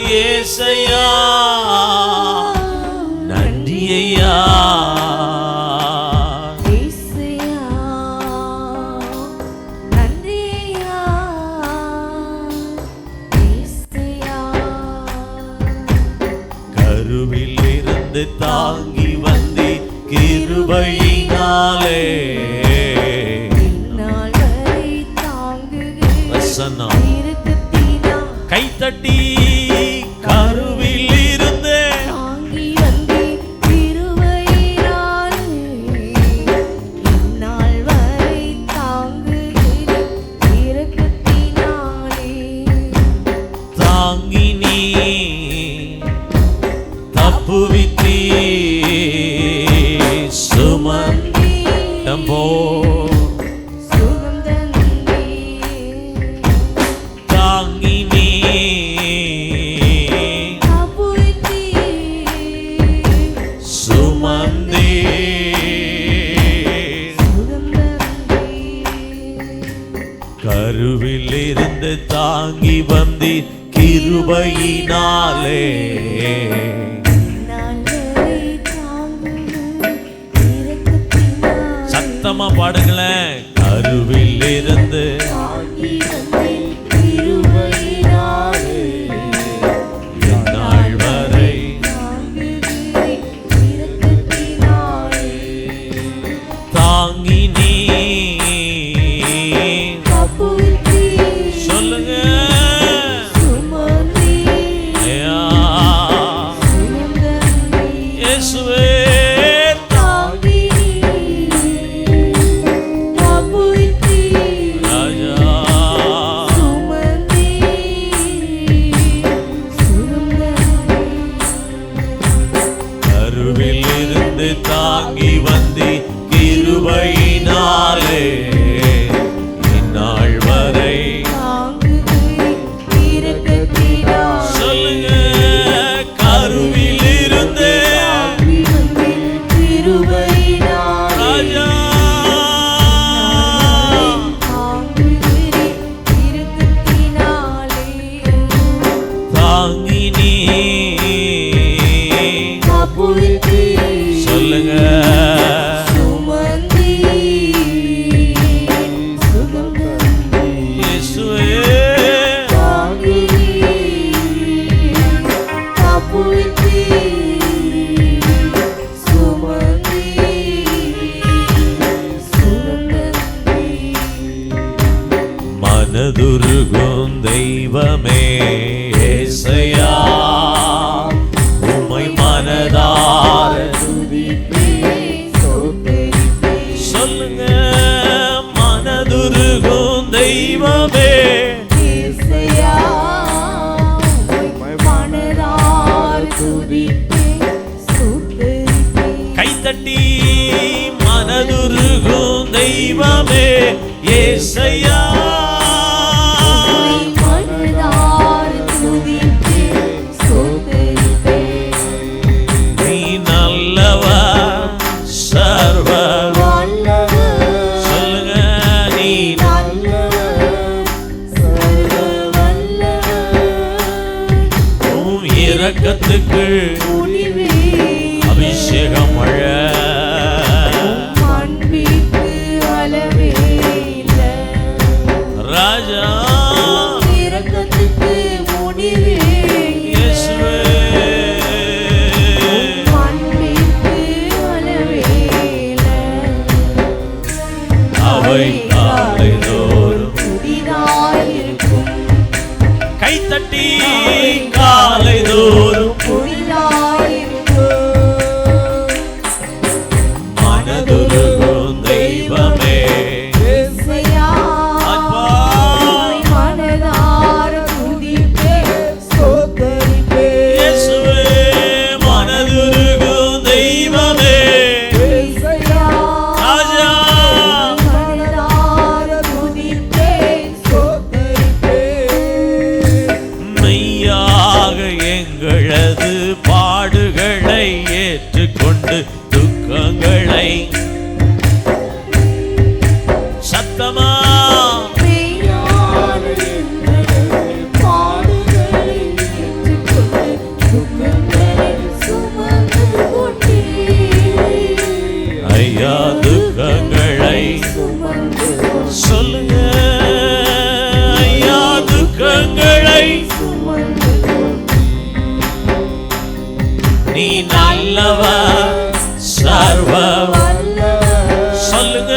ஏசையா நன்றி ஐயா, ஏசையா நன்றி ஐயா, ஏசையா. கருவில் இருந்து தாங்கி வந்தி கிருபையினாலே இந்நாள் வரை தாங்குகிறேன் கைத்தட்டி கருவில் இருந்து தாங்கி வந்தேன் கிருபையினாலே. இந்நாள் வரை தாங்குகிறேன் இரக்கத்தினாலே. தாங்கி நீ தப்புவித்தீ சுமந்தம் போ சுகம் தந்தே. தாங்கி நீ தப்புவித்தீ சுமந்தே சுகம் தந்தே. கருவில் இருந்து தாங்கி வந்தி கிருபையினாலே. இந்நாள் வரை தாங்குகிறேன் இரக்கத்தினாலே. சத்தமா பாடுங்களேன். கருவில் இருந்து தாங்கி வந்தேன் கிருபையினாலே. இந்நாள் வரை தாங்குகிறேன் இரக்கத்தினாலே. தாங்கி நீ தப்புவித்தீ சொல்லுங்க சுமந்தே ஐயா, சுகம் தந்தே. இயேசுவே தாங்கி தப்புவித்தீ ராஜா, சுமந்தே சுகம் தந்தே. கருவில் இருந்து தாங்கி வந்தி கிருபையினாலே. இந்நாள் வரை தாங்குகிறேன் இரக்கத்தினாலே. சொல்லுங்க. கருவில் இருந்து தாங்கி வந்தேன் கிருபையினாலே. ராஜா, தாங்குகிறேன் இரக்கத்தினாலே. தாங்கி நீ தப்புவித்தீ சொல்லுங்க. சுமந்தே சுகம் தந்தே. இயேசுவே தாங்கி தப்புவித்தீ சுமந்தே சுகம் தந்தே. மனதுருகும் தெய்வமே ஏசையா, உம்மை மனதார சொல்லுங்க. மனதுருகும் தெய்வமே ஏசையா மனதார துதிப்பேன் ஸ்தோத்திரிப்பேன். கைத்தட்டி மனதுருகும் தெய்வமே ஏசையா, மனதார துதிப்பேன் ஸ்தோத்திரிப்பேன். நீ நல்லவர் சர்வ வல்லவர் சொல்லுங்க. நீ நல்லவர் சர்வ வல்லவர். உம் இரக்கத்துக்கு முடிவே அபிஷேகம் மழை. அன்பிற்கு அளவே இல்லை. ராஜா இரக்கத்துக்கு முடிவே இயேசுவே, அன்பிற்கு அளவே இல்லை. அவை காலைதோறும் புதிதாயிருக்கும் கைத்தட்டி காலைதோறும் புதிதாயிருக்கும். மனதுருகும் தெய்வமே ஏசையா அப்பா, மனதார துதிப்பேன் ஸ்தோத்திரிப்பேன். இயேசுவே மனதுருகும் தெய்வமே ஏசையா ராஜா, மனதார துதிப்பேன் ஸ்தோத்திரிப்பேன். மெய்யாக எங்களது பாடுகளை ஏற்றுக்கொண்டு துக்கங்களை சத்தமா மெய்யான எங்கள் பாடுகளை ஏற்றுக்கொண்டு நீ நல்லவர் சர்வ வல்லவர் சொல்லுங்க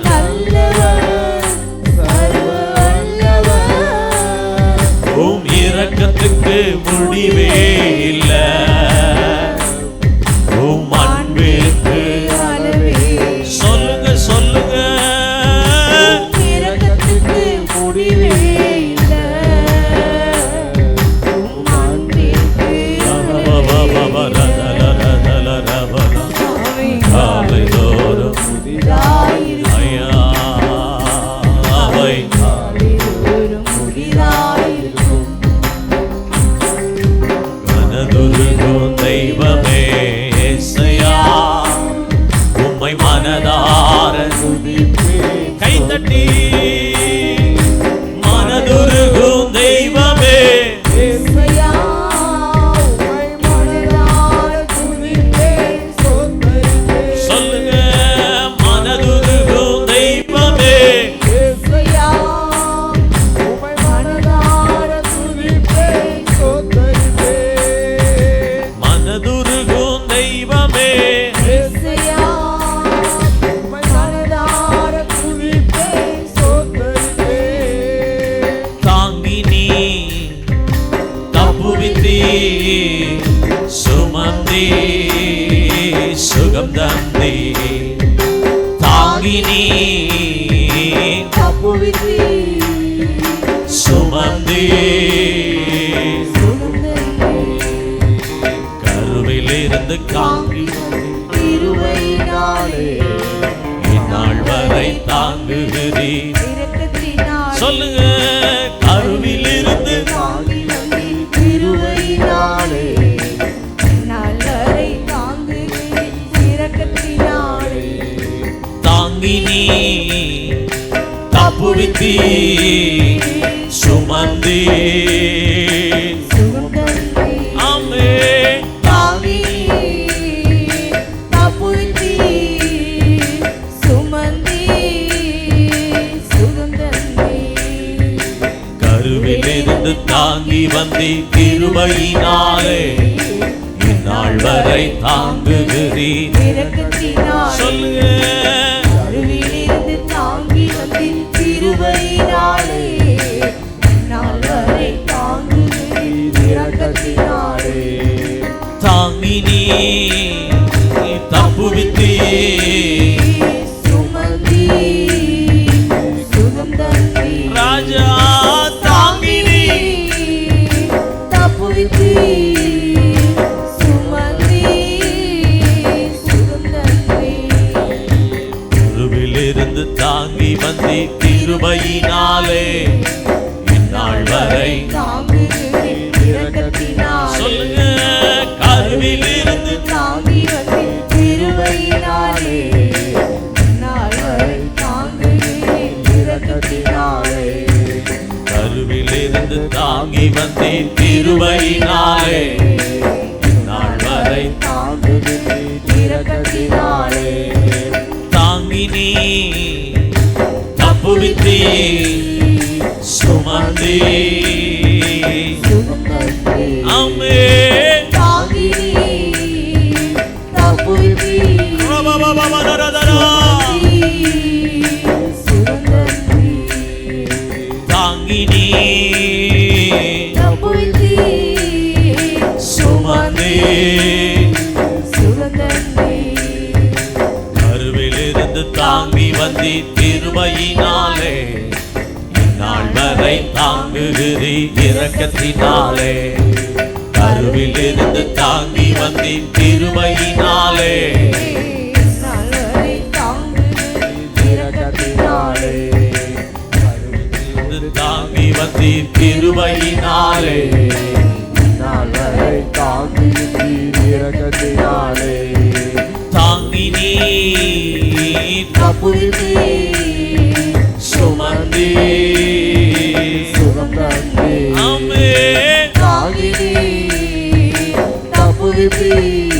நல்லவர் சர்வ வல்லவர் உம் இரக்கத்துக்கு முடிவே இல்ல உம் அன்பிற்கு அளவே சொல்லுங்க சொல்லுங்க இரக்கத்துக்கு முடிவே இல்ல உம் அன்பிற்கு காலைதோறும் புதிதாயிருக்கும் ஐயா அவை காலைதோறும் புதிதாயிருக்கும் மனதுருகும் தெய்வமே இயேசையா உம்மை மனதார துதிப்பேன் கைதட்டி மனதுருகும் தெய்வமே இயேசையா உம்மை மனதார துதிப்பேன் ஸ்தோத்தரிப்பேன் சொல்லுங்க மனதுருகும் தெய்வமே இயேசையா உம்மை மனதார துதிப்பேன் ஸ்தோத்தரிப்பேன் மனதுருகும் தெய்வமே இயேசையா உம்மை மனதார துதிப்பேன் ஸ்தோத்தரிப்பேன் தாங்கி நீ தப்புவித்தீ சுமந்தீ சுகம் தந்தீ தாங்கி நீ தப்புவித்தீ சுமந்தீ சுகந்தரிப்பேன் கருவிலிருந்து காங்கி திருவையினாலே இந்நாள் வரை தாங்குகிறீ இரக்கத்தினால் சொல்லுங்க கருவிலிருந்து தாங்கி வந்தீர் திருவையினாலே நாள் வரை தாங்குகிறீர் இரக்கத்தினாலே தாங்கி நீ தப்புவித்தீ சுமந்தீ சுகந்தரிப்பேன் ஆமே தாங்கி தப்புவித்தீர் சுமந்தீர் சுகந்தரிப்பேன் கருவிலிருந்து தாங்கி வந்தி கிருபையினாலே இந்நாள் வரை தாங்குகிறீர் இரக்கத்தினால் சொல்லுங்க கருவிலிருந்து தாங்கி வந்தீர் கிருபையினாலே நாள் வரை தாங்குகிறீர் இரக்கத்தினாலே தாங்கி நீ தப்புவித்தீ சுமந்தீர் சுகந்தரிப்பேன் ராஜா தாங்கி நீ தப்புவித்தீர் சுமந்தீர் சுகந்தரிப்பேன் கருவிலிருந்து தாங்கி வந்தி கிருபையினாலே இந்நாள் வரை தாங்குகிறீர் இரக்கத்தினாலே சொல்லுங்க கருவிலிருந்து தாங்கி வந்தீர் கிருபையினாலே நாள் வரை தாங்குகிறீர் இரக்கத்தினாலே கருவிலிருந்து தாங்கி வந்தி கிருபையினாலே இந்நாள் வரை தாங்குகிறீர் இரக்கத்தினாலே தாங்கி நீ தப்புவித்தீ சுமந்தீ சுகந்தரிப்பேன் ஆமே தாங்கி தப்புவித்தீர் சுகந்தரிப்பேன் தாங்கி நீ தப்புவித்தீர் சுமந்தீ சுகந்தரிப்பேன் கருவிலிருந்து தாங்கி வந்தி கிருபையினாலே இந்நாள் வரை தாங்குகிறீ இரக்கத்தினாலே கருவிலிருந்து தாங்கி வந்தி கிருபையினாலே நாள் வரை தாங்குகிறீர் இரக்கத்தினாலே கருவிலிருந்து தாங்கி வந்தி கிருபையினாலே நாள் வரை தாங்குகிறீர் இரக்கத்தினாலே தாங்கி நீ தப்புவித்தீர் சுமந்தீ சுகந்தரிப்பேன் ஆமே தாங்கி தப்புவித்தீர்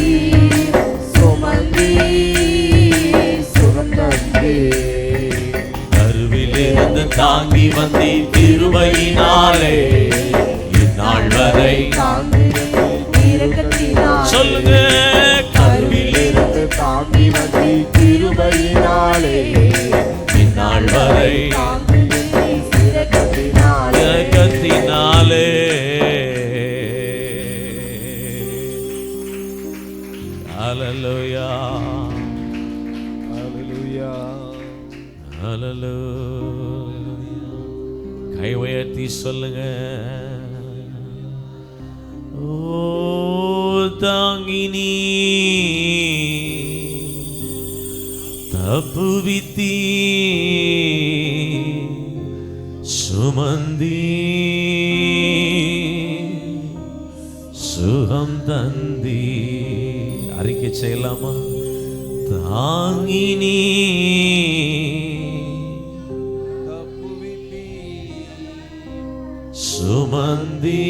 சுமந்தீர் சுகந்தரிப்பேன் கருவிலிருந்து தாங்கி வந்தி கிருபையினாலே இந்நாள் வரை தாங்குகிறீர் இரக்கத்தினாலே சொல்லுங்க. கருவிலிருந்து தாங்கி வந்து கிருபையினாலே இந்நாள் வரை தாங்கி வந்து இரக்கத்தினாலே இரக்கத்தினாலே. ஹல்லேலூயா ஹல்லேலூயா ஹல்லேலூயா. கை உயர்த்தி சொல்லுங்க. ஓ தாங்கினி தப்புவித்தி சுமந்தி சுகம் தந்தி. அறிக்கை செய்யலாமா? தாங்கினி சுமந்தி.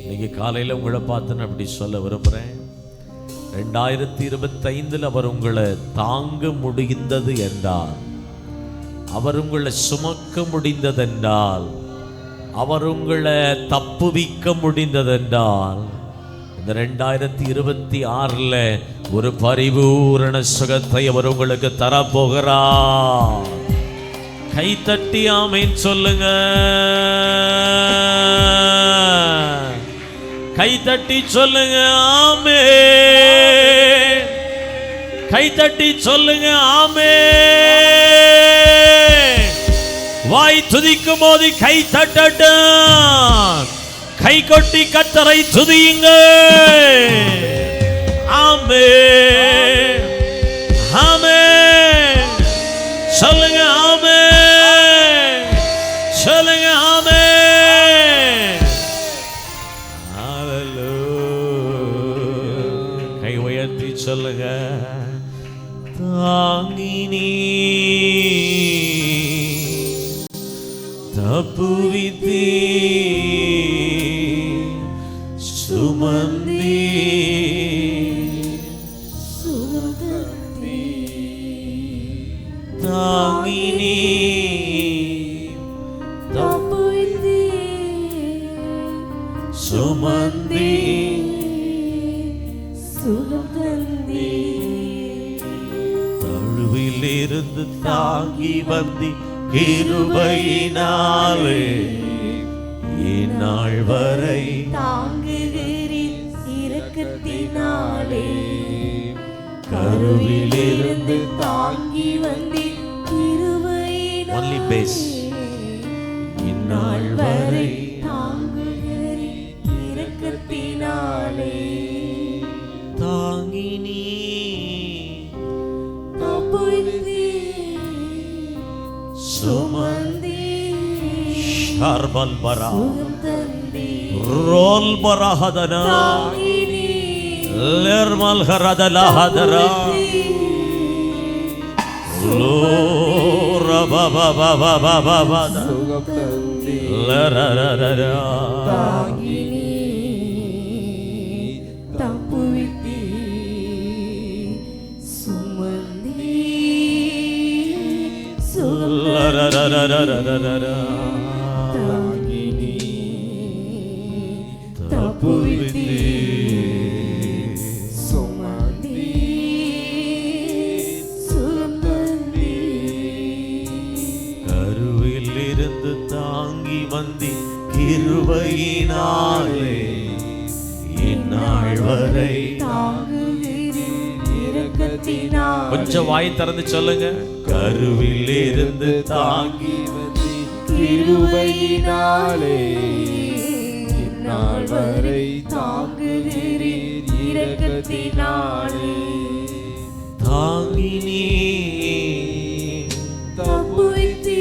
இன்னைக்கு காலையில் உங்களை பார்த்து நான் அப்படி சொல்ல விரும்புகிறேன். 2025 அவர் உங்களை தாங்க முடிந்தது என்றால், அவர் உங்களை சுமக்க முடிந்ததென்றால், அவர் உங்களை தப்புவிக்க முடிந்ததென்றால், இந்த 2026 ஒரு பரிபூரண சுகத்தை அவர் உங்களுக்கு தரப்போகிறார். கை தட்டி ஆமென் சொல்லுங்க. கை தட்டி சொல்லுங்க ஆமென். கை தட்டி சொல்லுங்க ஆமென். வாய் துதிக்கும் போது கை தட்டட்டும். கை கொட்டி கர்த்தரை துதியுங்க. ஆமென் ஆமென் சொல்லுங்க ஆமென் சொல்லுங்க ஆமென். ஹல்லேலூயா. கை உயர்த்தி சொல்லுங்க. தாங்கினி தப்புவித்தி சுமந்தி தாங்கினி தப்புவித்தி சுமந்தி சுகம் தந்தி. தழுவிலிருந்து தாங்கி வந்தி கிருபையினாலே இந்நாள் வரை தாங்குகிறீர் இரக்கத்தினாலே. கருவிலிருந்து தாங்கி வந்தீர் கிருபையினாலே. Only bass. இந்நாள் வரை தாங்குகிறீர் இரக்கத்தினாலே. தாங்கினி தப்புவித்தி சுமந்தி ஷர்பல் பரா சுகம் தந்தி. ரோல் பரஹதனா தாங்கினி லெர்மல் ஹரதலா ஹதரா லோர பாபா பாபா பாபா பாபா சுகம் தந்தி. லரரரரா. தாங்கினி தப்புவித்தி சுமந்தி சுகம் லரரரரரரரா. தாங்கினி தப்புவித்தி சுமந்தி சுகம் தந்தி. கருவில் இருந்து தாங்கி வந்தி கிருபையினாலே இந்நாள் வரை. தாங்குகிறீர் இரக்கத்தினாலே. கொஞ்சம் வாய் திறந்து சொல்லுங்க. கருவில் இருந்து தாங்கி கிருபையினாலே இந்நாள் வரை தாங்குகிறீர் இரக்கத்தினாலே. தாங்கினி தப்புவித்தி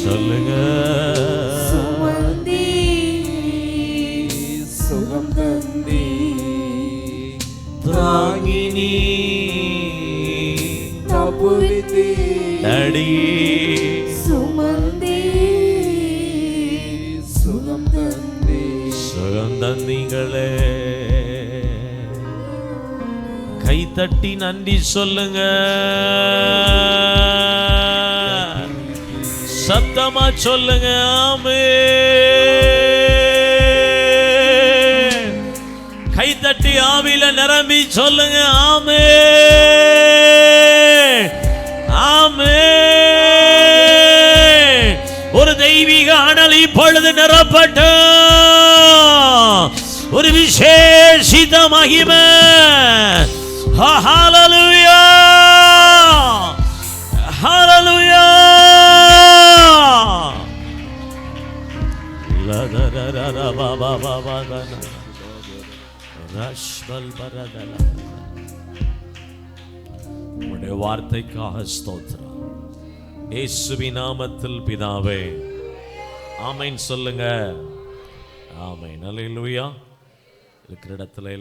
சொல்லுங்க. சுமந்தி சுகம் தந்தி. தாங்கினி தப்புவித்தி நடி சுமந்தி சுகம் தந்தி. சுகம் தந்தீங்களே. கை தட்டி நன்றி சொல்லுங்க. சத்தமா சொல்லுங்க ஆமென். கைத்தட்டி ஆவியில நிரம்பி சொல்லுங்க. ஆமென், ஆமென். ஒரு தெய்வீக அனல் இப்பொழுது நிரப்பட்டும். ஒரு விசேஷித மகிமை. ஹalleluya, ஹalleluya. உம்முடைய வார்த்தைக்காக ஸ்தோத்திரம். இயேசுவின் நாமத்தில் பிதாவே, ஆமென் சொல்லுங்க. ஆமென். அல்லேலூயா. இருக்கிற இடத்துல